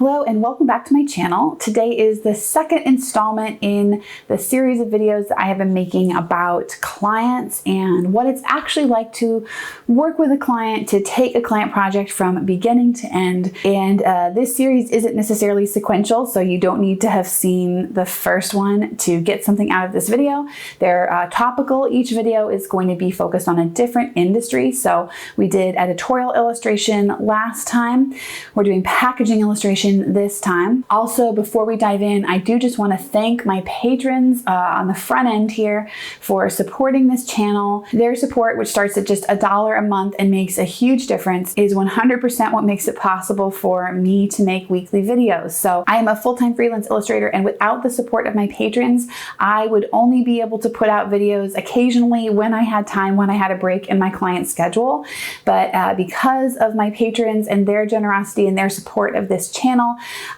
Hello and welcome back to my channel. Today is the second installment in the series of videos that I have been making about clients and what it's actually like to work with a client, to take a client project from beginning to end. And this series isn't necessarily sequential, so you don't need to have seen the first one to get something out of this video. They're topical. Each video is going to be focused on a different industry. So we did editorial illustration last time. We're doing packaging illustration this time. Also, before we dive in, I do just want to thank my patrons on the front end here for supporting this channel. Their support, which starts at just $1 a month and makes a huge difference, is 100% what makes it possible for me to make weekly videos. So I am a full-time freelance illustrator, and without the support of my patrons, I would only be able to put out videos occasionally when I had time, when I had a break in my client schedule. But because of my patrons and their generosity and their support of this channel,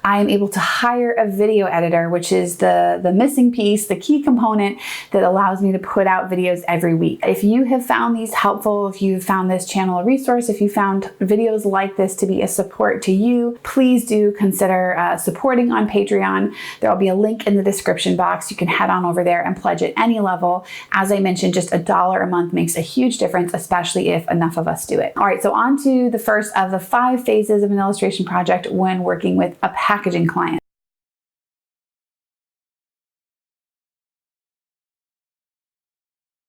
I am able to hire a video editor, which is the missing piece, the key component that allows me to put out videos every week. If you have found these helpful, if you've found this channel a resource, if you found videos like this to be a support to you, please do consider supporting on Patreon. There will be a link in the description box. You can head on over there and pledge at any level. As I mentioned, just $1 a month makes a huge difference, especially if enough of us do it. All right, so on to the first of the 5 phases of an illustration project when working with a packaging client.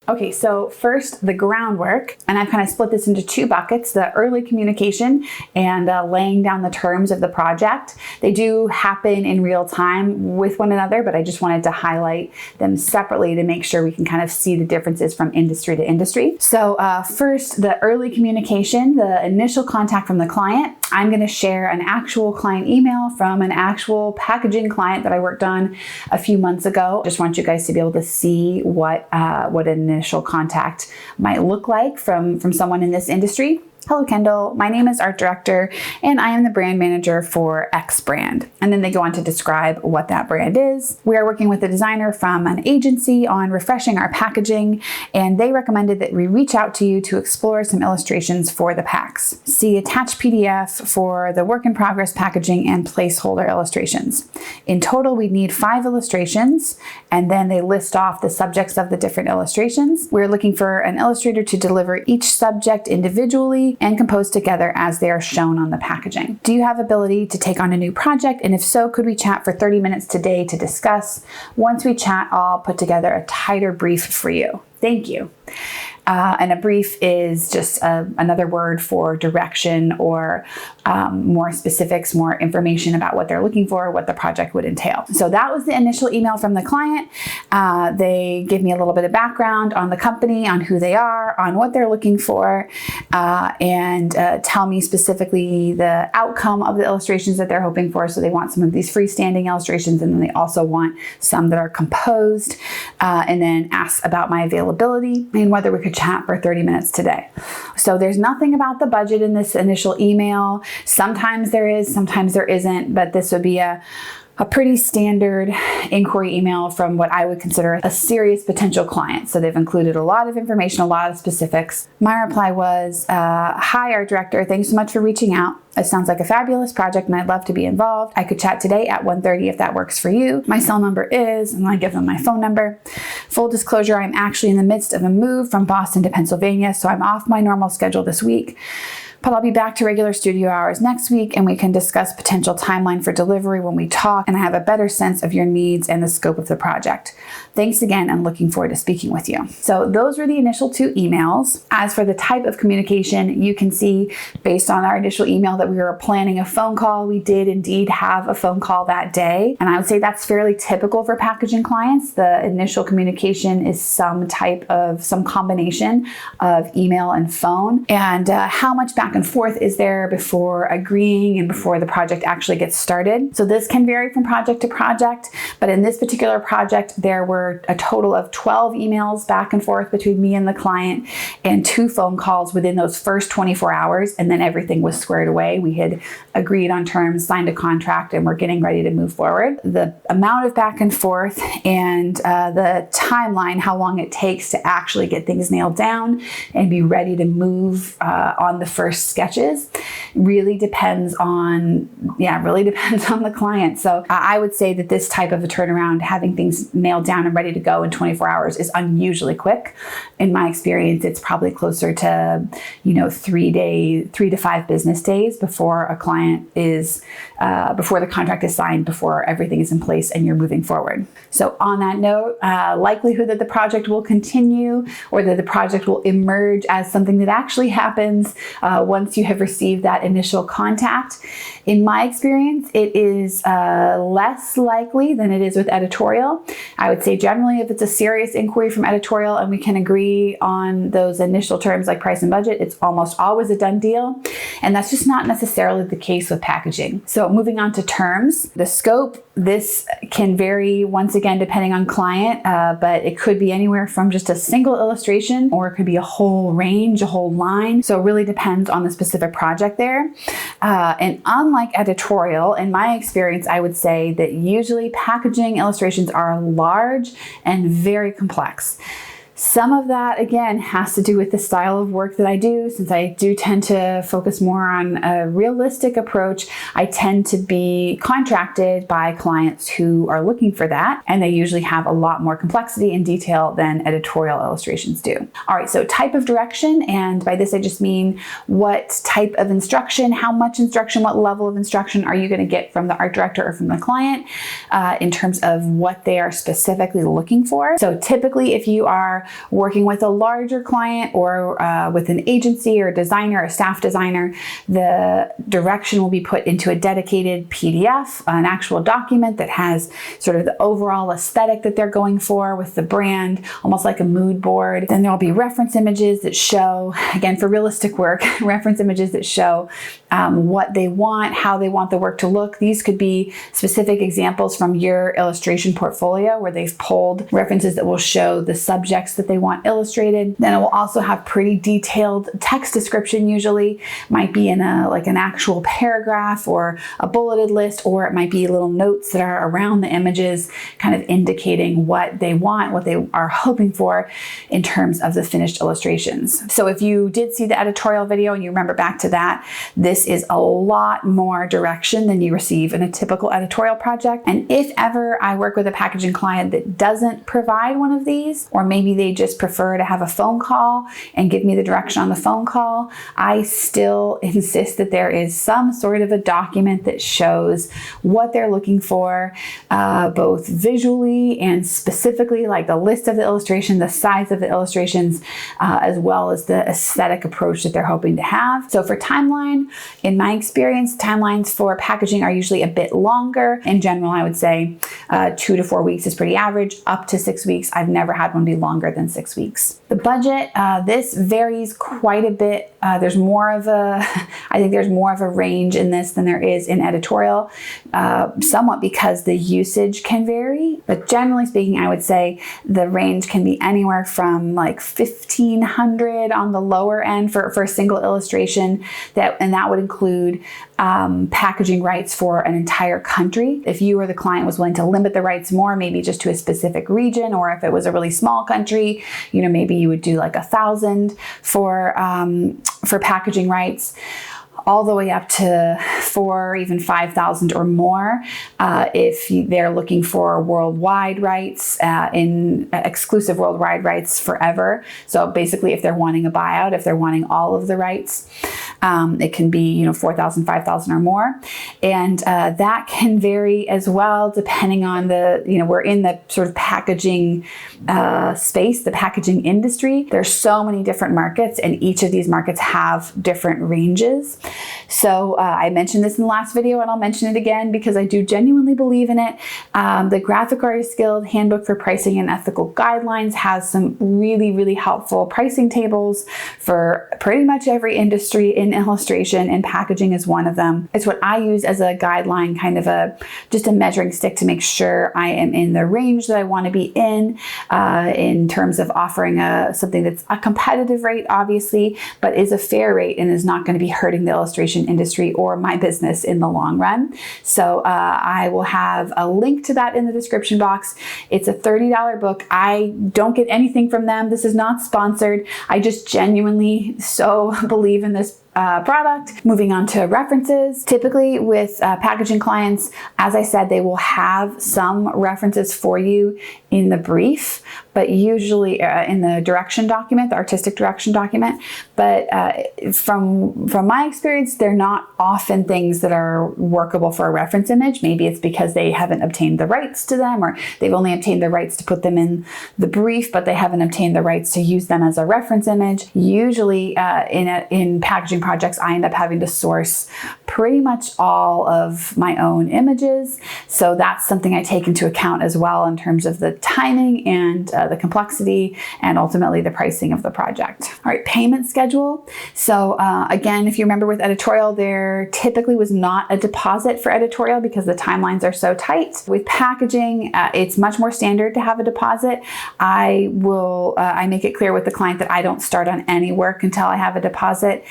Okay, so first the groundwork, and I've kind of split this into 2 buckets, the early communication and laying down the terms of the project. They do happen in real time with one another, but I just wanted to highlight them separately to make sure we can kind of see the differences from industry to industry. So first, the early communication, the initial contact from the client. I'm going to share an actual client email from an actual packaging client that I worked on a few months ago. Just want you guys to be able to see what an initial contact might look like from someone in this industry. Hello, Kendyll. My name is Art Director, and I am the brand manager for X brand. And then they go on to describe what that brand is. We are working with a designer from an agency on refreshing our packaging, and they recommended that we reach out to you to explore some illustrations for the packs. See attached PDF for the work in progress packaging and placeholder illustrations. In total, we need 5 illustrations, and then they list off the subjects of the different illustrations. We're looking for an illustrator to deliver each subject individually and composed together as they are shown on the packaging. Do you have ability to take on a new project? And if so, could we chat for 30 minutes today to discuss? Once we chat, I'll put together a tighter brief for you. Thank you. And a brief is just another word for direction or more specifics, more information about what they're looking for, what the project would entail. So that was the initial email from the client. They give me a little bit of background on the company, on who they are, on what they're looking for, and tell me specifically the outcome of the illustrations that they're hoping for. So they want some of these freestanding illustrations, and then they also want some that are composed, and then ask about my availability and whether we could chat for 30 minutes today. So there's nothing about the budget in this initial email. Sometimes there is, sometimes there isn't, but this would be a pretty standard inquiry email from what I would consider a serious potential client. So they've included a lot of information, a lot of specifics. My reply was, hi, Art Director, thanks so much for reaching out. It sounds like a fabulous project and I'd love to be involved. I could chat today at 1:30 if that works for you. My cell number is, and I give them my phone number. Full disclosure, I'm actually in the midst of a move from Boston to Pennsylvania, so I'm off my normal schedule this week. But I'll be back to regular studio hours next week, and we can discuss potential timeline for delivery when we talk and I have a better sense of your needs and the scope of the project. Thanks again, and looking forward to speaking with you. So those were the initial 2 emails. As for the type of communication, you can see based on our initial email that we were planning a phone call. We did indeed have a phone call that day, and I would say that's fairly typical for packaging clients. The initial communication is some combination of email and phone, and how much back and forth is there before agreeing and before the project actually gets started. So this can vary from project to project, but in this particular project, there were a total of 12 emails back and forth between me and the client and 2 phone calls within those first 24 hours, and then everything was squared away. We had agreed on terms, signed a contract, and we're getting ready to move forward. The amount of back and forth and the timeline, how long it takes to actually get things nailed down and be ready to move on the first sketches. Really depends on the client. So I would say that this type of a turnaround, having things nailed down and ready to go in 24 hours is unusually quick. In my experience, it's probably closer to, 3 to 5 business days before a client is, before the contract is signed, before everything is in place and you're moving forward. So on that note, likelihood that the project will continue or that the project will emerge as something that actually happens once you have received that initial contact. In my experience, it is less likely than it is with editorial. I would say generally if it's a serious inquiry from editorial and we can agree on those initial terms like price and budget, it's almost always a done deal. And that's just not necessarily the case with packaging. So moving on to terms, the scope, this can vary once again depending on client, but it could be anywhere from just a single illustration or it could be a whole range, a whole line. So it really depends on the specific project there. And unlike editorial, in my experience, I would say that usually packaging illustrations are large and very complex. Some of that, again, has to do with the style of work that I do. Since I do tend to focus more on a realistic approach, I tend to be contracted by clients who are looking for that, and they usually have a lot more complexity and detail than editorial illustrations do. All right, so type of direction, and by this I just mean what type of instruction, how much instruction, what level of instruction are you going to get from the art director or from the client in terms of what they are specifically looking for. So typically if you are working with a larger client or with an agency or designer, a staff designer, the direction will be put into a dedicated PDF, an actual document that has sort of the overall aesthetic that they're going for with the brand, almost like a mood board. Then there'll be reference images that show, again, for realistic work, reference images that show what they want, how they want the work to look. These could be specific examples from your illustration portfolio where they've pulled references that will show the subjects that they want illustrated. Then it will also have pretty detailed text description, usually might be in an actual paragraph or a bulleted list, or it might be little notes that are around the images kind of indicating what they want, what they are hoping for in terms of the finished illustrations. So if you did see the editorial video and you remember back to that, this is a lot more direction than you receive in a typical editorial project. And if ever I work with a packaging client that doesn't provide one of these, or maybe they just prefer to have a phone call and give me the direction on the phone call, I still insist that there is some sort of a document that shows what they're looking for, both visually and specifically, like the list of the illustration, the size of the illustrations, as well as the aesthetic approach that they're hoping to have. So for timeline, in my experience, timelines for packaging are usually a bit longer. In general, I would say 2 to 4 weeks is pretty average, up to 6 weeks. I've never had one be longer than 6 weeks. The budget, this varies quite a bit. I think there's more of a range in this than there is in editorial, somewhat because the usage can vary. But generally speaking, I would say the range can be anywhere from like $1,500 on the lower end for a single illustration, and that would include packaging rights for an entire country. If you or the client was willing to limit the rights more, maybe just to a specific region, or if it was a really small country, maybe you would do like $1,000 for packaging rights, all the way up to $4,000 or even $5,000 or more if they're looking for worldwide rights, in exclusive worldwide rights forever. So basically, if they're wanting a buyout, if they're wanting all of the rights, it can be $4,000, $5,000 or more, and that can vary as well depending on we're in the sort of packaging space, the packaging industry. There's so many different markets, and each of these markets have different ranges. So I mentioned this in the last video, and I'll mention it again because I do genuinely believe in it. The Graphic Artist Guild Handbook for Pricing and Ethical Guidelines has some really, really helpful pricing tables for pretty much every industry in illustration, and packaging is one of them. It's what I use as a guideline, kind of just a measuring stick to make sure I am in the range that I want to be in terms of offering something that's a competitive rate, obviously, but is a fair rate and is not going to be hurting the illustration industry or my business in the long run. So I will have a link to that in the description box. It's a $30 book. I don't get anything from them. This is not sponsored. I just genuinely so believe in this product. Moving on to references. Typically with packaging clients, as I said, they will have some references for you in the brief, but usually in the direction document, the artistic direction document. But from my experience, they're not often things that are workable for a reference image. Maybe it's because they haven't obtained the rights to them, or they've only obtained the rights to put them in the brief, but they haven't obtained the rights to use them as a reference image. Usually in packaging projects, I end up having to source pretty much all of my own images. So that's something I take into account as well in terms of the timing and the complexity and ultimately the pricing of the project. All right, payment schedule. So again, if you remember with editorial, there typically was not a deposit for editorial because the timelines are so tight. With packaging, it's much more standard to have a deposit. I make it clear with the client that I don't start on any work until I have a deposit.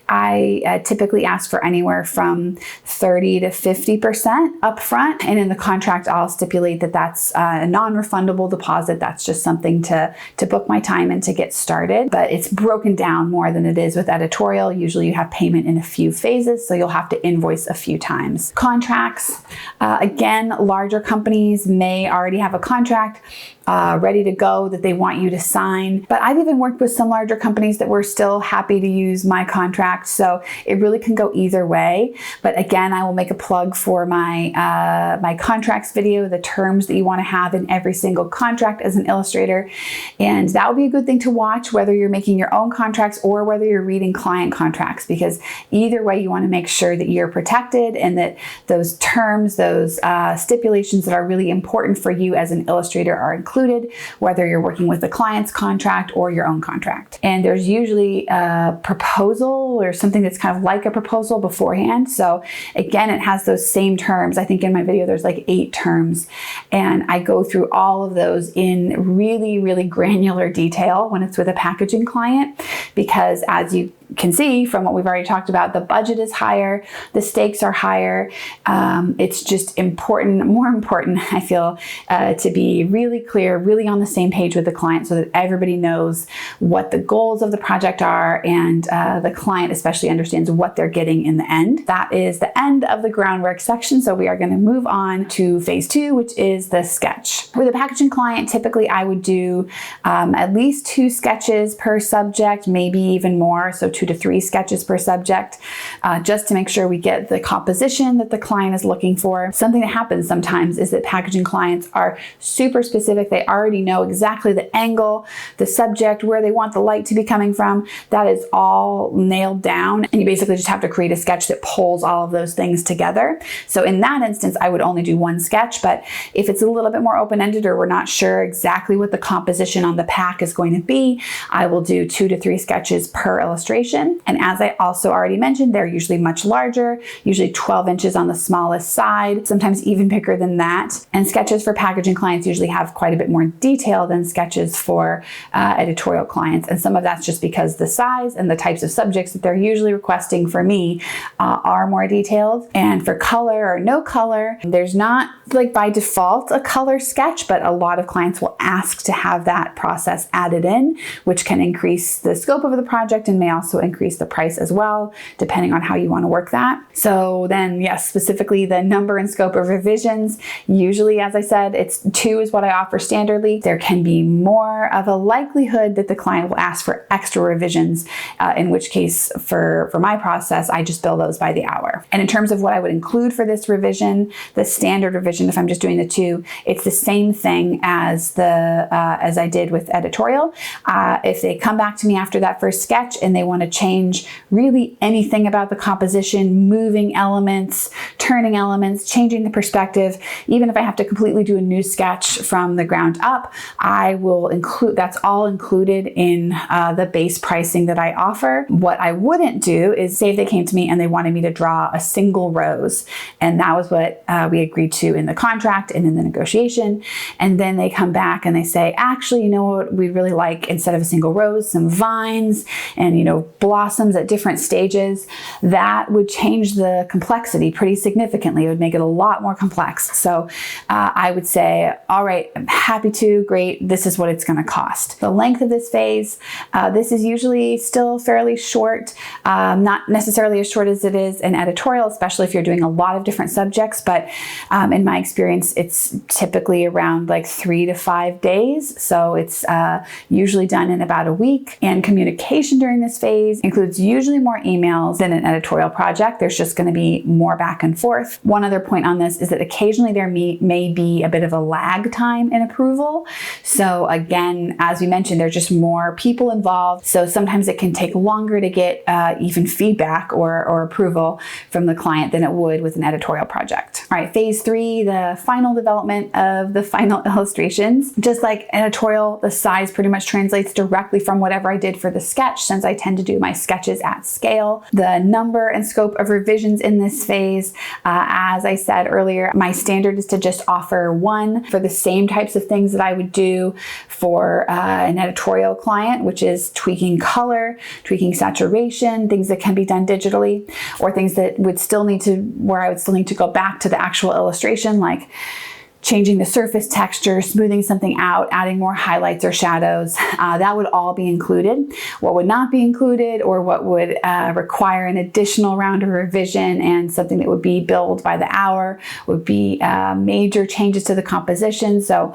I typically ask for anywhere from 30 to 50% upfront, and in the contract, I'll stipulate that that's a non-refundable deposit. That's just something to book my time and to get started, but it's broken down more than it is with editorial. Usually you have payment in a few phases, so you'll have to invoice a few times. Contracts, again, larger companies may already have a contract ready to go that they want you to sign. But I've even worked with some larger companies that were still happy to use my contract. So it really can go either way. But again, I will make a plug for my my contracts video, the terms that you want to have in every single contract as an illustrator. And that would be a good thing to watch, whether you're making your own contracts or whether you're reading client contracts, because either way, you want to make sure that you're protected and that those terms, those stipulations that are really important for you as an illustrator are included, whether you're working with the client's contract or your own contract. And there's usually a proposal or something that's kind of like a proposal beforehand. So again, it has those same terms. I think in my video, there's like 8 terms, and I go through all of those in really, really granular detail when it's with a packaging client, because as you can see from what we've already talked about, the budget is higher, the stakes are higher. It's just important, more important, I feel, to be really clear, really on the same page with the client so that everybody knows what the goals of the project are, and the client especially understands what they're getting in the end. That is the end of the groundwork section. So we are going to move on to phase 2, which is the sketch. With a packaging client, typically I would do at least 2 sketches per subject, maybe even more. So 2 to 3 sketches per subject, just to make sure we get the composition that the client is looking for. Something that happens sometimes is that packaging clients are super specific. They already know exactly the angle, the subject, where they want the light to be coming from. That is all nailed down, and you basically just have to create a sketch that pulls all of those things together. So in that instance, I would only do 1 sketch, but if it's a little bit more open-ended or we're not sure exactly what the composition on the pack is going to be, I will do 2 to 3 sketches per illustration. And as I also already mentioned, they're usually much larger, usually 12 inches on the smallest side, sometimes even bigger than that. And sketches for packaging clients usually have quite a bit more detail than sketches for editorial clients. And some of that's just because the size and the types of subjects that they're usually requesting for me are more detailed. And for color or no color, there's not like by default a color sketch, but a lot of clients will ask to have that process added in, which can increase the scope of the project and may also increase the price as well, depending on how you want to work that. So then, yes, specifically the number and scope of revisions. Usually, as I said, it's 2 is what I offer standardly. There can be more of a likelihood that the client will ask for extra revisions, in which case for my process, I just bill those by the hour. And in terms of what I would include for this revision, the standard revision, if I'm just doing the 2, it's the same thing as as I did with editorial. If they come back to me after that first sketch and they want to change really anything about the composition, moving elements, turning elements, changing the perspective, even if I have to completely do a new sketch from the ground up, I will include, that's all included in the base pricing that I offer. What I wouldn't do is say if they came to me and they wanted me to draw a single rose, and that was what we agreed to in the contract and in the negotiation, and then they come back and they say, actually, you know what, we really like, instead of a single rose, some vines and, blossoms at different stages, that would change the complexity pretty significantly. It would make it a lot more complex. So I would say, all right, I'm happy to, great, this is what it's going to cost. The length of this phase, this is usually still fairly short, not necessarily as short as it is an editorial, especially if you're doing a lot of different subjects, but in my experience, it's typically around like 3 to 5 days. So it's usually done in about a week. And communication during this phase includes usually more emails than an editorial project. There's just going to be more back and forth. One other point on this is that occasionally there may be a bit of a lag time in approval. So again, as we mentioned, there's just more people involved. So sometimes it can take longer to get even feedback or approval from the client than it would with an editorial project. All right, phase 3, the final development of the final illustrations. Just like editorial, the size pretty much translates directly from whatever I did for the sketch, since I tend to do my sketches at scale. The number and scope of revisions in this phase, as I said earlier, my standard is to just offer one for the same types of things that I would do for an editorial client, which is tweaking color, tweaking saturation, things that can be done digitally, or things that would still need to, where I would still need to go back to the actual illustration, like changing the surface texture, smoothing something out, adding more highlights or shadows. That would all be included. What would not be included, or what would require an additional round of revision and something that would be billed by the hour, would be major changes to the composition. So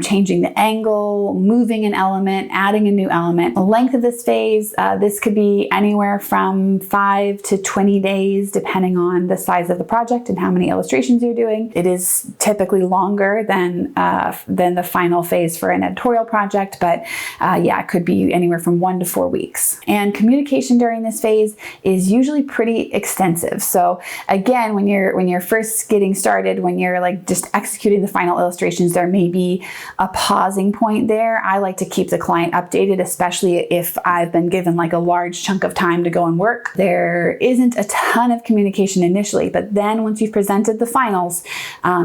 changing the angle, moving an element, adding a new element. The length of this phase, this could be anywhere from 5 to 20 days, depending on the size of the project and how many illustrations you're doing. It is typically longer than the final phase for an editorial project, but yeah, it could be anywhere from 1 to 4 weeks. And communication during this phase is usually pretty extensive. So again, when you're first getting started, when you're like just executing the final illustrations, there may be a pausing point there. I like to keep the client updated, especially if I've been given like a large chunk of time to go and work. There isn't a ton of communication initially, but then once you've presented the finals,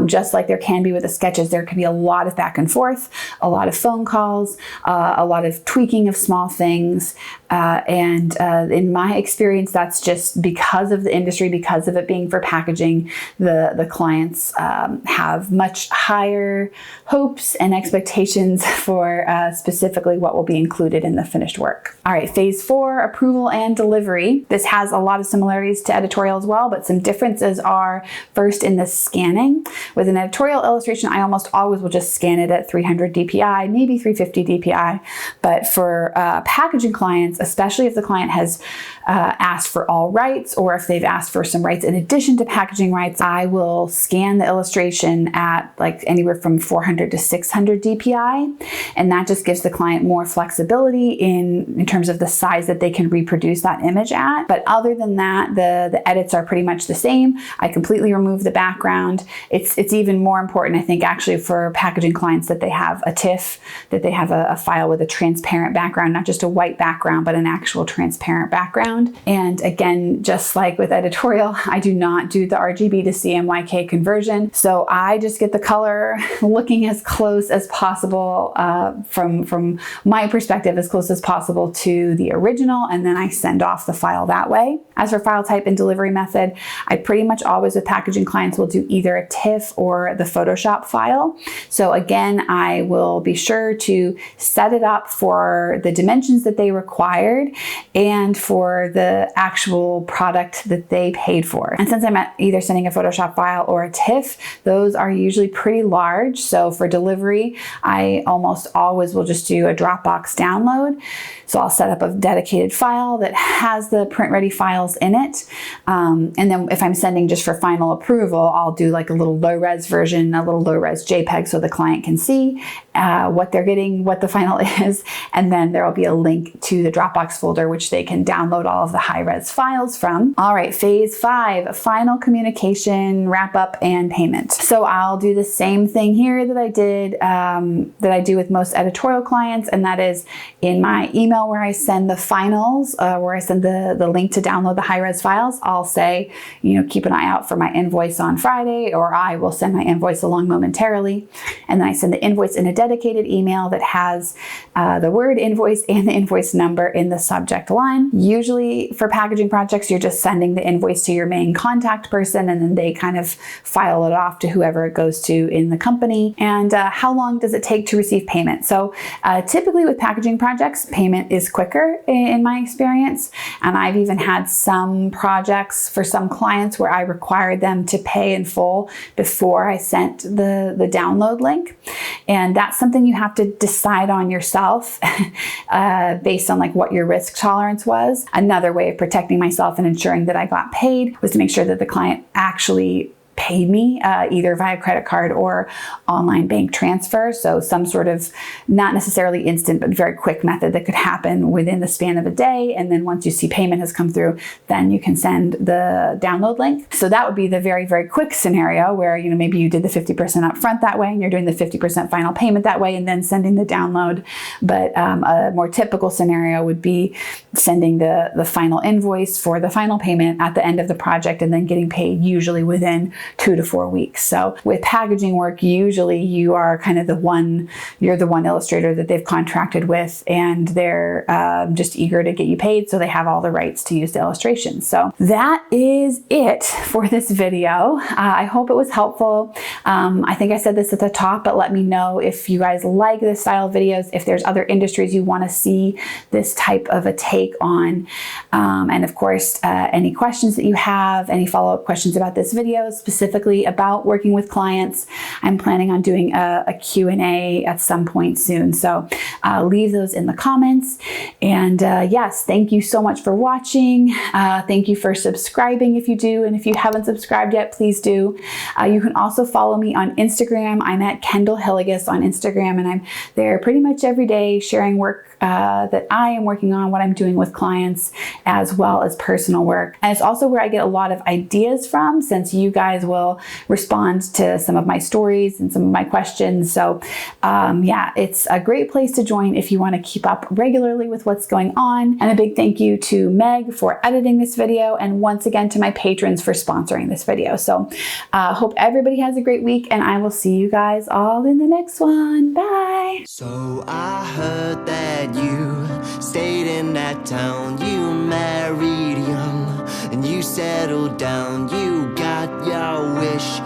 just like there can be with the sketches, there can be a lot of back and forth, a lot of phone calls, a lot of tweaking of small things. And in my experience, that's just because of the industry, because of it being for packaging, the clients have much higher hopes and expectations for specifically what will be included in the finished work. All right, phase 4, approval and delivery. This has a lot of similarities to editorial as well, but some differences are first in the scanning. With an editorial illustration, I almost always will just scan it at 300 DPI, maybe 350 DPI. But for packaging clients, especially if the client has asked for all rights, or if they've asked for some rights in addition to packaging rights, I will scan the illustration at like anywhere from 400 to 600 DPI. And that just gives the client more flexibility in terms of the size that they can reproduce that image at. But other than that, the edits are pretty much the same. I completely remove the background. It's even more important, I think, actually for packaging clients, that they have a TIFF, that they have a file with a transparent background, not just a white background, but an actual transparent background. And again, just like with editorial, I do not do the RGB to CMYK conversion. So I just get the color looking as close as possible from my perspective, as close as possible to the original, and then I send off the file that way. As for file type and delivery method, I pretty much always with packaging clients will do either a TIFF or the Photoshop file. So again, I will be sure to set it up for the dimensions that they required and for the actual product that they paid for. And since I'm either sending a Photoshop file or a TIFF, those are usually pretty large. So for delivery, I almost always will just do a Dropbox download. So I'll set up a dedicated file that has the print ready files in it. And then if I'm sending just for final approval, I'll do like a little low res version, a little low res JPEG, so the client can see what they're getting, what the final is. And then there will be a link to the Dropbox folder, which they can download all of the high res files from. All right, phase 5, final communication, wrap up and payment. So I'll do the same thing here that I did, that I do with most editorial clients. And that is in my email where I send the finals, where I send the link to download the high-res files, I'll say, keep an eye out for my invoice on Friday, or I will send my invoice along momentarily. And then I send the invoice in a dedicated email that has the word invoice and the invoice number in the subject line. Usually for packaging projects, you're just sending the invoice to your main contact person, and then they kind of file it off to whoever it goes to in the company. And how long does it take to receive payment? So typically with packaging projects, payment is quicker in my experience. And I've even had some projects for some clients where I required them to pay in full before I sent the download link. And that's something you have to decide on yourself based on like what your risk tolerance was. Another way of protecting myself and ensuring that I got paid was to make sure that the client actually paid me either via credit card or online bank transfer. So some sort of not necessarily instant, but very quick method that could happen within the span of a day. And then once you see payment has come through, then you can send the download link. So that would be the very, very quick scenario where, maybe you did the 50% upfront that way and you're doing the 50% final payment that way and then sending the download. But a more typical scenario would be sending the final invoice for the final payment at the end of the project and then getting paid usually within 2 to 4 weeks. So with packaging work, usually you are kind of you're the one illustrator that they've contracted with, and they're just eager to get you paid, so they have all the rights to use the illustration. So that is it for this video. I hope it was helpful. I think I said this at the top, but let me know if you guys like this style of videos, if there's other industries you want to see this type of a take on. And of course, any questions that you have, any follow-up questions about this video, specifically about working with clients. I'm planning on doing a Q&A at some point soon. So leave those in the comments. And yes, thank you so much for watching. Thank you for subscribing if you do. And if you haven't subscribed yet, please do. You can also follow me on Instagram. I'm at Kendyll Hillegas on Instagram, and I'm there pretty much every day sharing work that I am working on, what I'm doing with clients, as well as personal work. And it's also where I get a lot of ideas from, since you guys will respond to some of my stories and some of my questions. So yeah, it's a great place to join if you want to keep up regularly with what's going on. And a big thank you to Meg for editing this video, and once again to my patrons for sponsoring this video. So hope everybody has a great week, and I will see you guys all in the next one. Bye. So I heard that you stayed in that town, you married young, and you settled down, you got your wish.